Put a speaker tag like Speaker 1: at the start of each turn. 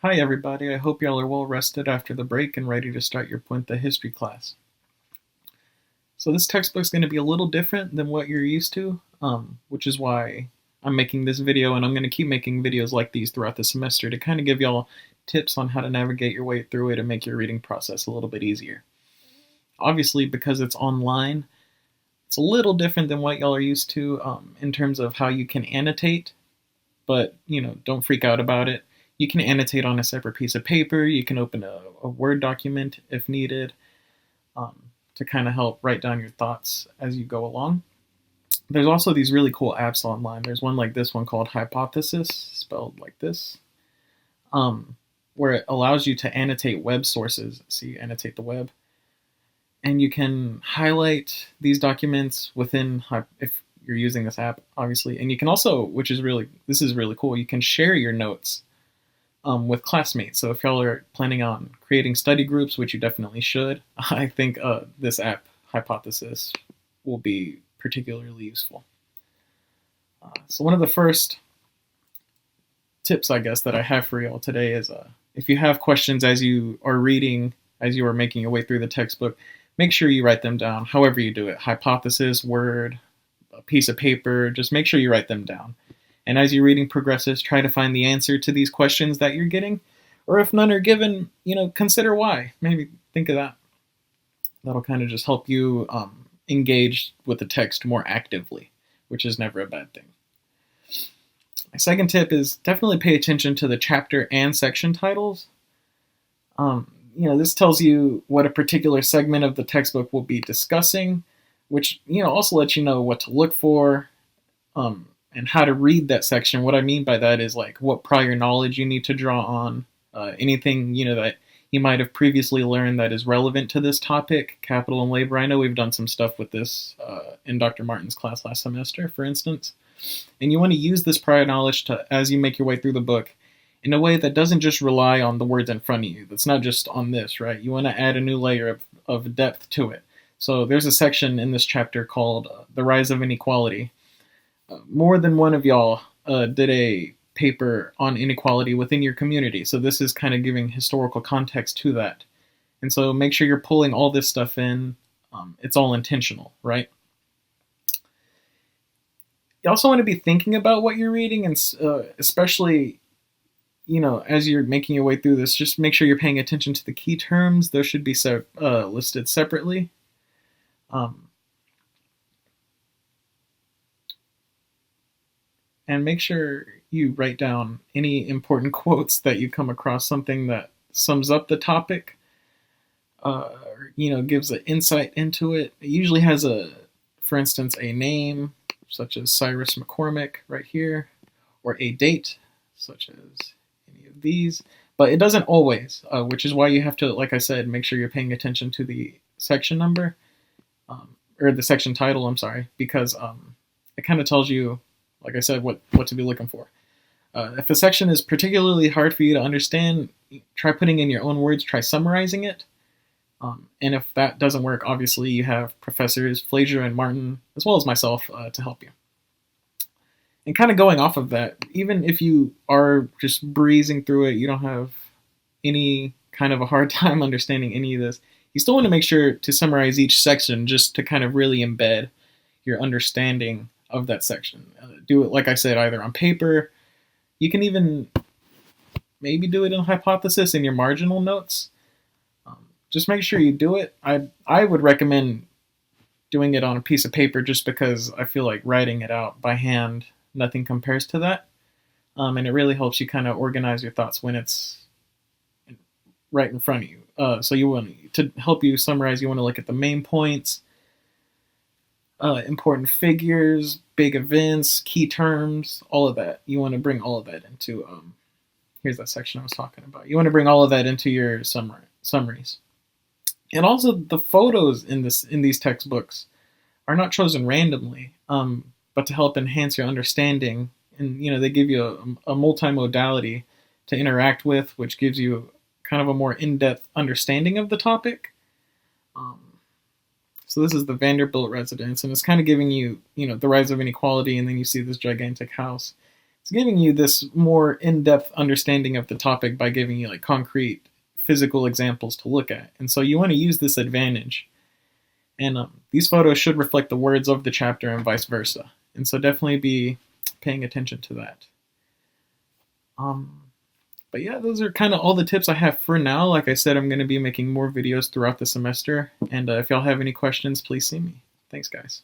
Speaker 1: Hi everybody, I hope y'all are well rested after the break and ready to start your Puente history class. So this textbook is going to be a little different than what you're used to, which is why I'm making this video, and I'm going to keep making videos like these throughout the semester to kind of give y'all tips on how to navigate your way through it and make your reading process a little bit easier. Obviously, because it's online, it's a little different than what y'all are used to in terms of how you can annotate, but don't freak out about it. You can annotate on a separate piece of paper. You can open a Word document if needed to kind of help write down your thoughts as you go along. There's also these really cool apps online. There's one like this one called Hypothesis, spelled like this, where it allows you to annotate web sources. So you annotate the web, and you can highlight these documents within, if you're using this app, obviously. And you can also, this is really cool, you can share your notes with classmates. So if y'all are planning on creating study groups, which you definitely should, I think this app, Hypothesis, will be particularly useful. So one of the first tips, I guess, that I have for y'all today is if you have questions as you are reading, as you are making your way through the textbook, make sure you write them down, however you do it. Hypothesis, Word, a piece of paper, just make sure you write them down. And as your reading progresses, try to find the answer to these questions that you're getting. Or if none are given, consider why. Maybe think of that. That'll kind of just help you engage with the text more actively, which is never a bad thing. My second tip is definitely pay attention to the chapter and section titles. This tells you what a particular segment of the textbook will be discussing, which also lets you know what to look for and how to read that section. What I mean by that is like what prior knowledge you need to draw on, anything that you might have previously learned that is relevant to this topic, capital and labor. I know we've done some stuff with this in Dr. Martin's class last semester, for instance. And you want to use this prior knowledge as you make your way through the book in a way that doesn't just rely on the words in front of you. That's not just on this, right? You want to add a new layer of depth to it. So there's a section in this chapter called The Rise of Inequality. More than one of y'all did a paper on inequality within your community. So this is kind of giving historical context to that. And so make sure you're pulling all this stuff in. It's all intentional, right? You also want to be thinking about what you're reading, and especially, as you're making your way through this, just make sure you're paying attention to the key terms. Those should be listed separately. And make sure you write down any important quotes that you come across, something that sums up the topic, gives an insight into it. It usually has for instance, a name, such as Cyrus McCormick right here, or a date, such as any of these. But it doesn't always, which is why you have to, like I said, make sure you're paying attention to the section number, or the section title, I'm sorry, because it kind of tells you, like I said, what to be looking for. If a section is particularly hard for you to understand, try putting in your own words, try summarizing it. And if that doesn't work, obviously you have professors Flazier and Martin, as well as myself, to help you. And kind of going off of that, even if you are just breezing through it, you don't have any kind of a hard time understanding any of this, you still want to make sure to summarize each section just to kind of really embed your understanding of that section. Do it, like I said, either on paper. You can even maybe do it in Hypothesis in your marginal notes. Just make sure you do it. I would recommend doing it on a piece of paper just because I feel like writing it out by hand, nothing compares to that. And it really helps you kind of organize your thoughts when it's right in front of you. So you want to help you summarize, you want to look at the main points, important figures, big events, key terms, all of that. You want to bring all of that into, here's that section I was talking about. You want to bring all of that into your summaries. And also the photos in these textbooks are not chosen randomly, but to help enhance your understanding. And they give you a multimodality to interact with, which gives you kind of a more in-depth understanding of the topic. So this is the Vanderbilt residence, and it's kind of giving you, the rise of inequality, and then you see this gigantic house. it's giving you this more in-depth understanding of the topic by giving you like concrete physical examples to look at. And so you want to use this advantage. And these photos should reflect the words of the chapter and vice versa. And so definitely be paying attention to that. But yeah, those are kind of all the tips I have for now. Like I said, I'm going to be making more videos throughout the semester. And if y'all have any questions, please see me. Thanks, guys.